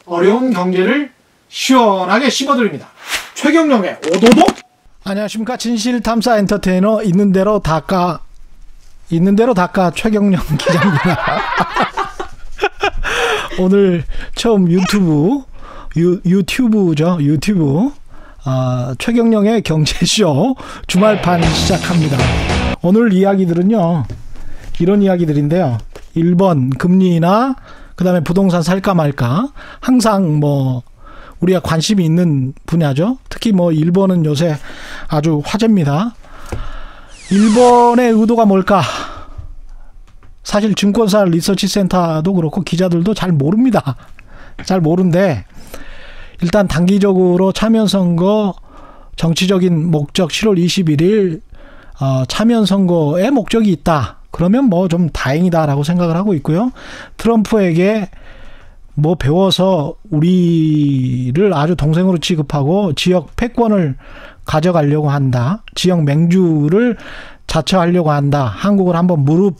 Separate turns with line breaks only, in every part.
어려운 경제를 시원하게 씹어드립니다. 최경영의 오도독. 안녕하십니까. 진실탐사 엔터테이너 있는 대로 닦아 최경영 기자입니다. 오늘 처음 유튜브죠. 유튜브 최경영의 경제쇼 주말판 시작합니다. 오늘 이야기들은요, 이런 이야기들인데요. 1번 금리나 그 다음에 부동산 살까 말까, 항상 우리가 관심이 있는 분야죠. 특히 일본은 요새 아주 화제입니다. 일본의 의도가 뭘까? 사실 증권사 리서치 센터도 그렇고 기자들도 잘 모릅니다. 잘 모르는데, 일단 단기적으로 참여선거 정치적인 목적 7월 21일 참여선거에 목적이 있다. 그러면 좀 다행이다라고 생각을 하고 있고요. 트럼프에게 배워서 우리를 아주 동생으로 취급하고 지역 패권을 가져가려고 한다. 지역 맹주를 자처하려고 한다. 한국을 한번 무릎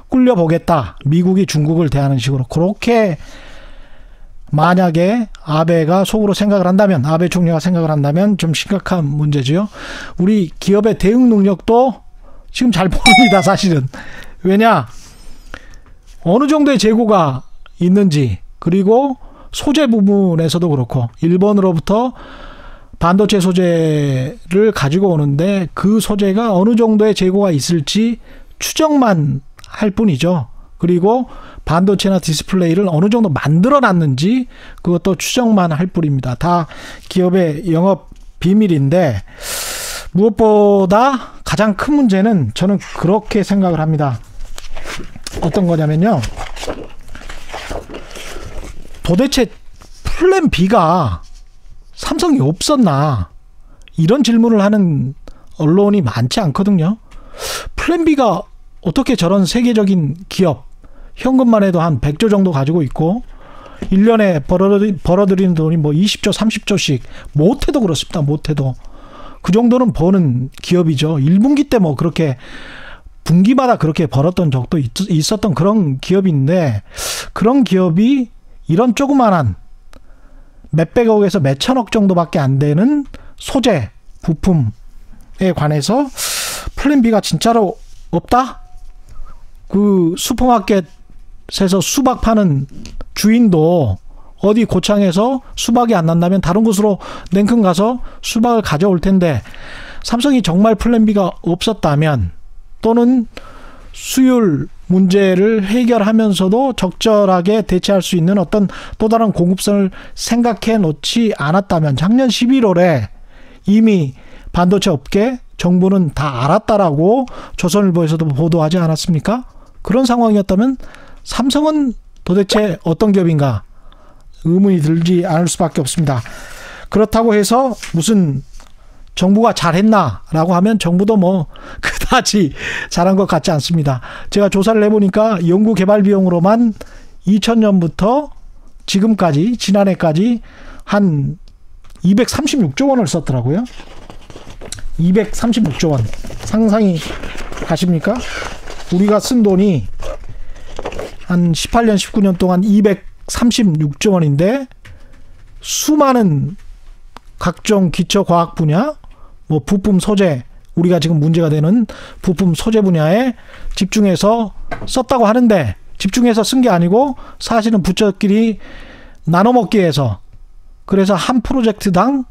꿇려보겠다. 미국이 중국을 대하는 식으로. 그렇게 만약에 아베가 속으로 생각을 한다면, 아베 총리가 생각을 한다면 좀 심각한 문제지요. 우리 기업의 대응 능력도 지금 잘 모릅니다, 사실은. 왜냐? 어느 정도의 재고가 있는지, 그리고 소재 부분에서도 그렇고, 일본으로부터 반도체 소재를 가지고 오는데 그 소재가 어느 정도의 재고가 있을지 추정만 할 뿐이죠. 그리고 반도체나 디스플레이를 어느 정도 만들어 놨는지 그것도 추정만 할 뿐입니다. 다 기업의 영업 비밀인데, 무엇보다 가장 큰 문제는 저는 그렇게 생각을 합니다. 어떤 거냐면요, 도대체 플랜 B가 삼성이 없었나, 이런 질문을 하는 언론이 많지 않거든요. 플랜 B가 어떻게 저런 세계적인 기업, 현금만 해도 한 100조 정도 가지고 있고 1년에 벌어들이는 돈이 20조 30조씩, 못해도 그렇습니다. 못해도 그 정도는 버는 기업이죠. 1분기 때 그렇게 분기마다 그렇게 벌었던 적도 있었던 그런 기업인데, 그런 기업이 이런 조그만한 몇백억에서 몇천억 정도밖에 안 되는 소재 부품에 관해서 플랜 B가 진짜로 없다? 그 슈퍼마켓에서 수박 파는 주인도 어디 고창에서 수박이 안 난다면 다른 곳으로 냉큼 가서 수박을 가져올 텐데, 삼성이 정말 플랜 B가 없었다면, 또는 수율 문제를 해결하면서도 적절하게 대체할 수 있는 어떤 또 다른 공급선을 생각해 놓지 않았다면, 작년 11월에 이미 반도체 업계 정부는 다 알았다라고 조선일보에서도 보도하지 않았습니까? 그런 상황이었다면 삼성은 도대체 어떤 기업인가 의문이 들지 않을 수밖에 없습니다. 그렇다고 해서 무슨 정부가 잘했나라고 하면 정부도 그다지 잘한 것 같지 않습니다. 제가 조사를 해보니까 연구개발 비용으로만 2000년부터 지금까지, 지난해까지 한 236조 원을 썼더라고요. 236조 원. 상상이 가십니까? 우리가 쓴 돈이 한 18년, 19년 동안 236조 원인데, 수많은 각종 기초과학 분야, 부품 소재, 우리가 지금 문제가 되는 부품 소재 분야에 집중해서 썼다고 하는데, 집중해서 쓴 게 아니고 사실은 부처끼리 나눠먹기 해서, 그래서 한 프로젝트당,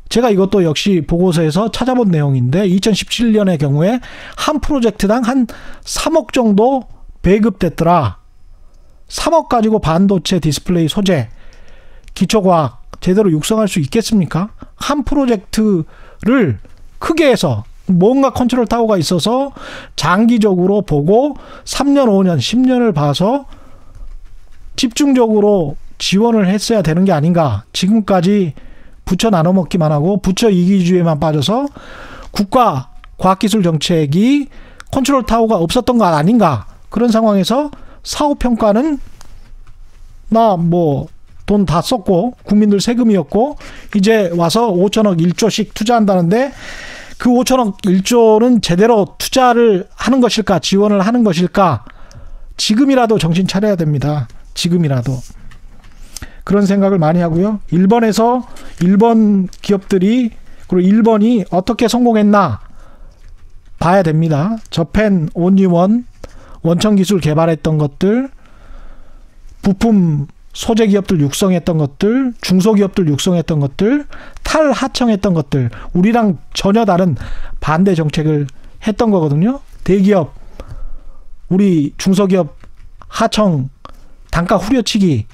제가 이것도 역시 보고서에서 찾아본 내용인데, 2017년의 경우에 한 프로젝트당 한 3억 정도 배급됐더라. 3억 가지고 반도체 디스플레이 소재, 기초과학 제대로 육성할 수 있겠습니까? 한 프로젝트를 크게 해서 뭔가 컨트롤 타워가 있어서 장기적으로 보고 3년, 5년, 10년을 봐서 집중적으로 지원을 했어야 되는 게 아닌가. 지금까지 부처 나눠먹기만 하고 부처 이기주의에만 빠져서 국가 과학기술 정책이 컨트롤 타워가 없었던 것 아닌가. 그런 상황에서 사후평가는 돈 다 썼고 국민들 세금이었고 이제 와서 5천억 1조씩 투자한다는데, 그 5천억 1조는 제대로 투자를 하는 것일까, 지원을 하는 것일까? 지금이라도 정신 차려야 됩니다. 지금이라도. 그런 생각을 많이 하고요. 일본 기업들이 그리고 일본이 어떻게 성공했나 봐야 됩니다. 저펜 온리원 원천 기술 개발했던 것들, 부품 소재 기업들 육성했던 것들, 중소기업들 육성했던 것들, 탈하청했던 것들, 우리랑 전혀 다른 반대 정책을 했던 거거든요. 대기업, 우리 중소기업 하청 단가 후려치기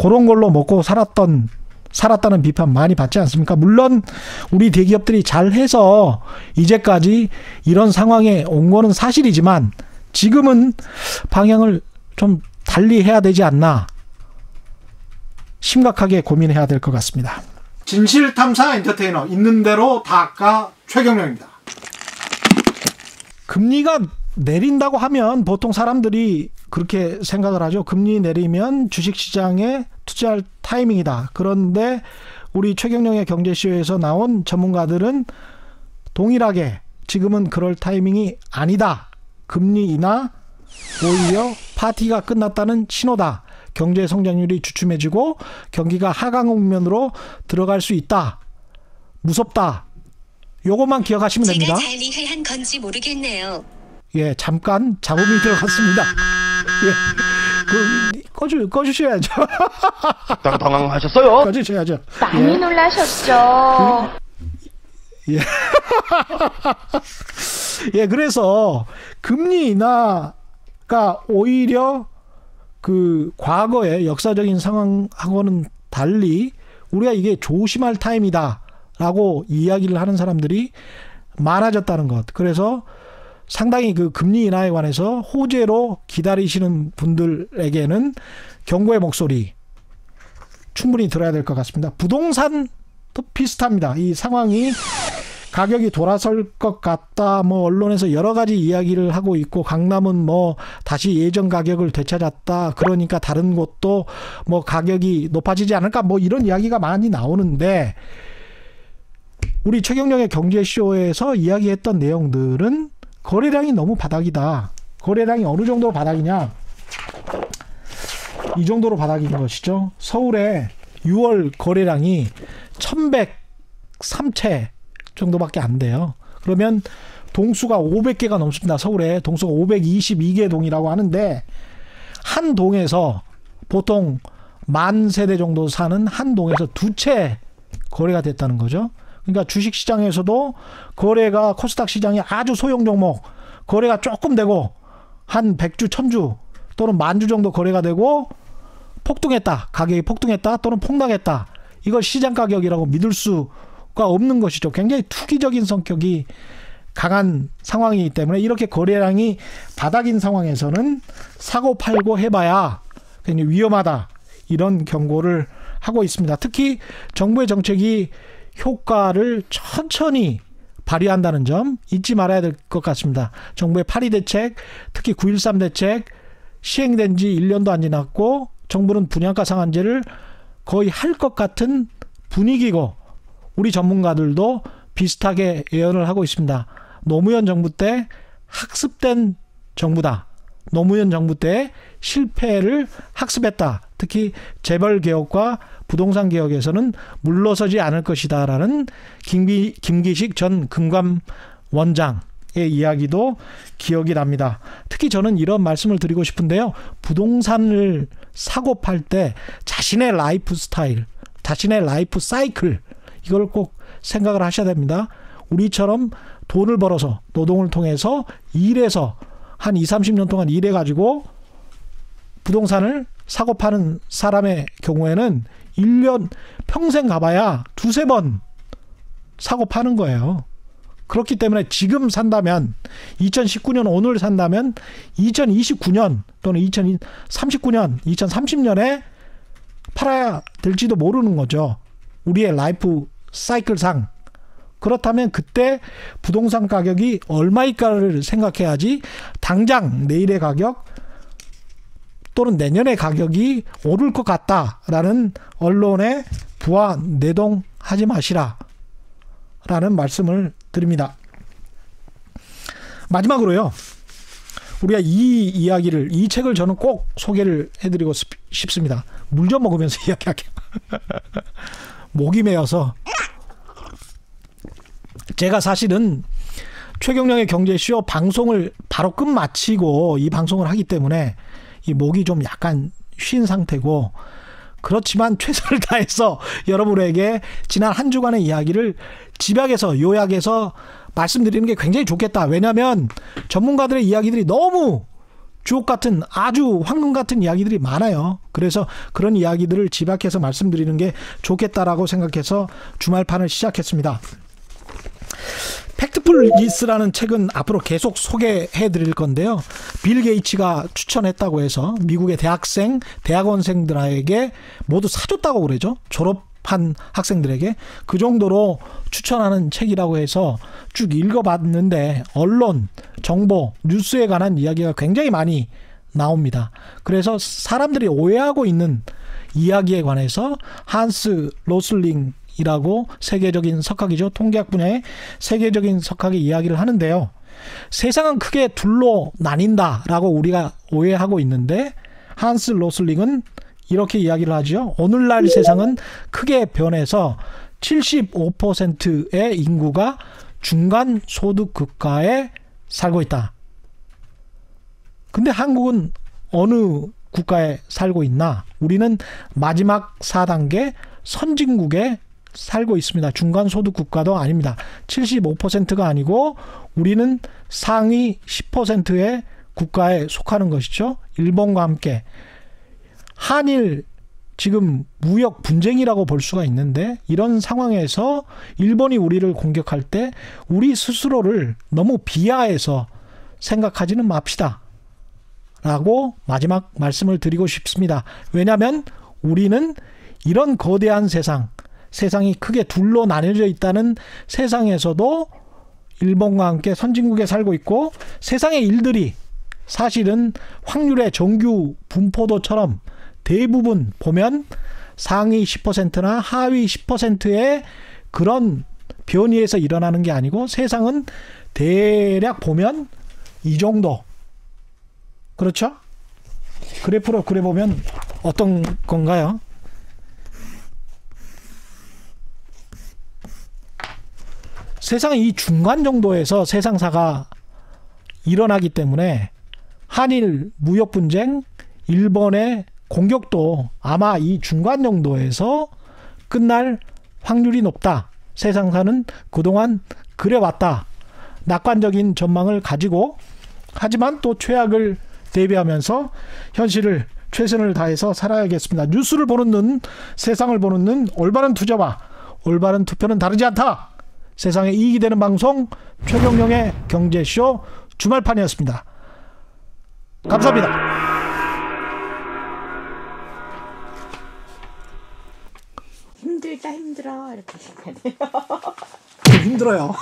그런 걸로 먹고 살았다는 비판 많이 받지 않습니까? 물론 우리 대기업들이 잘해서 이제까지 이런 상황에 온 거는 사실이지만 지금은 방향을 좀 달리 해야 되지 않나 심각하게 고민해야 될 것 같습니다. 진실탐사 엔터테이너 있는 대로 다까 최경영입니다. 금리가 내린다고 하면 보통 사람들이 그렇게 생각을 하죠. 금리 내리면 주식시장에 투자할 타이밍이다. 그런데 우리 최경영의 경제쇼에서 나온 전문가들은 동일하게 지금은 그럴 타이밍이 아니다. 금리 인하 오히려 파티가 끝났다는 신호다. 경제 성장률이 주춤해지고 경기가 하강 국면으로 들어갈 수 있다. 무섭다. 요것만 기억하시면 됩니다.
제가 잘 이해한 건지 모르겠네요.
예, 잠깐 잡음이 들어갔습니다. 예, 꺼주셔야죠.
당황하셨어요?
꺼주셔야죠.
많이
예.
놀라셨죠.
예. 예, 그래서 금리 인하가 오히려 그 과거의 역사적인 상황하고는 달리 우리가 이게 조심할 타임이다라고 이야기를 하는 사람들이 많아졌다는 것. 그래서 상당히 그 금리 인하에 관해서 호재로 기다리시는 분들에게는 경고의 목소리 충분히 들어야 될 것 같습니다. 부동산도 비슷합니다. 이 상황이 가격이 돌아설 것 같다. 뭐 언론에서 여러 가지 이야기를 하고 있고 강남은 뭐 다시 예전 가격을 되찾았다. 그러니까 다른 곳도 뭐 가격이 높아지지 않을까. 뭐 이런 이야기가 많이 나오는데 우리 최경영의 경제쇼에서 이야기했던 내용들은 거래량이 너무 바닥이다. 거래량이 어느 정도로 바닥이냐? 이 정도로 바닥인 것이죠. 서울의 6월 거래량이 1103채 정도밖에 안 돼요. 그러면 동수가 500개가 넘습니다. 서울에 동수가 522개 동이라고 하는데 한 동에서 보통 10,000세대 정도 사는 한 동에서 2채 거래가 됐다는 거죠. 그러니까 주식시장에서도 거래가 코스닥 시장이 아주 소형 종목 거래가 조금 되고 한 100주, 1000주 또는 10,000주 정도 거래가 되고 폭등했다. 가격이 폭등했다 또는 폭락했다. 이걸 시장 가격이라고 믿을 수가 없는 것이죠. 굉장히 투기적인 성격이 강한 상황이기 때문에 이렇게 거래량이 바닥인 상황에서는 사고 팔고 해봐야 굉장히 위험하다. 이런 경고를 하고 있습니다. 특히 정부의 정책이 효과를 천천히 발휘한다는 점 잊지 말아야 될 것 같습니다. 정부의 8.2 대책, 특히 9.13 대책 시행된 지 1년도 안 지났고 정부는 분양가 상한제를 거의 할 것 같은 분위기고 우리 전문가들도 비슷하게 예언을 하고 있습니다. 노무현 정부 때 학습된 정부다. 노무현 정부 때 실패를 학습했다. 특히 재벌 개혁과 부동산 개혁에서는 물러서지 않을 것이다라는 김기식 전 금감 원장의 이야기도 기억이 납니다. 특히 저는 이런 말씀을 드리고 싶은데요. 부동산을 사고 팔 때 자신의 라이프 스타일, 자신의 라이프 사이클 이걸 꼭 생각을 하셔야 됩니다. 우리처럼 돈을 벌어서 노동을 통해서 일해서 한 20, 30년 동안 일해가지고 부동산을 사고 파는 사람의 경우에는 1년 평생 가봐야 2-3번 사고 파는 거예요. 그렇기 때문에 지금 산다면 2019년 오늘 산다면 2029년 또는 2039년 2030년에 팔아야 될지도 모르는 거죠. 우리의 라이프 사이클상. 그렇다면 그때 부동산 가격이 얼마일까를 생각해야지 당장 내일의 가격 또는 내년의 가격이 오를 것 같다라는 언론에 부하 내동하지 마시라 라는 말씀을 드립니다. 마지막으로요. 우리가 이 책을 저는 꼭 소개를 해드리고 싶습니다. 물 좀 먹으면서 이야기할게요. 목이 메어서. 제가 사실은 최경영의 경제쇼 방송을 바로 끝마치고 이 방송을 하기 때문에 이 목이 좀 약간 쉰 상태고, 그렇지만 최선을 다해서 여러분에게 지난 한 주간의 이야기를 집약해서 요약해서 말씀드리는 게 굉장히 좋겠다. 왜냐하면 전문가들의 이야기들이 너무 주옥 같은, 아주 황금 같은 이야기들이 많아요. 그래서 그런 이야기들을 집약해서 말씀드리는 게 좋겠다라고 생각해서 주말판을 시작했습니다. 팩트풀 리스라는 책은 앞으로 계속 소개해 드릴 건데요. 빌 게이츠가 추천했다고 해서 미국의 대학생, 대학원생들에게 모두 사줬다고 그러죠. 졸업한 학생들에게. 그 정도로 추천하는 책이라고 해서 쭉 읽어봤는데, 언론, 정보, 뉴스에 관한 이야기가 굉장히 많이 나옵니다. 그래서 사람들이 오해하고 있는 이야기에 관해서 한스 로슬링 이라고 세계적인 석학이죠. 통계학 분야의 세계적인 석학이 이야기를 하는데요. 세상은 크게 둘로 나뉜다라고 우리가 오해하고 있는데, 한스 로슬링은 이렇게 이야기를 하죠. 오늘날 세상은 크게 변해서 75%의 인구가 중간 소득 국가에 살고 있다. 근데 한국은 어느 국가에 살고 있나? 우리는 마지막 4단계 선진국에 살고 있습니다. 중간소득 국가도 아닙니다. 75%가 아니고 우리는 상위 10%의 국가에 속하는 것이죠. 일본과 함께. 한일 지금 무역 분쟁이라고 볼 수가 있는데, 이런 상황에서 일본이 우리를 공격할 때 우리 스스로를 너무 비하해서 생각하지는 맙시다. 라고 마지막 말씀을 드리고 싶습니다. 왜냐하면 우리는 이런 거대한 세상이 크게 둘로 나뉘어져 있다는 세상에서도 일본과 함께 선진국에 살고 있고, 세상의 일들이 사실은 확률의 정규 분포도처럼 대부분 보면 상위 10%나 하위 10%의 그런 변이에서 일어나는 게 아니고, 세상은 대략 보면 이 정도. 그렇죠? 그래프로 그려보면 어떤 건가요? 세상은 이 중간 정도에서 세상사가 일어나기 때문에 한일 무역 분쟁, 일본의 공격도 아마 이 중간 정도에서 끝날 확률이 높다. 세상사는 그동안 그래왔다. 낙관적인 전망을 가지고, 하지만 또 최악을 대비하면서 현실을 최선을 다해서 살아야겠습니다. 뉴스를 보는 눈, 세상을 보는 눈, 올바른 투자와 올바른 투표는 다르지 않다. 세상에 이익이 되는 방송, 최경영의 경제쇼 주말판이었습니다. 감사합니다.
힘들다 힘들어 이렇게 시작하네요.
힘들어요.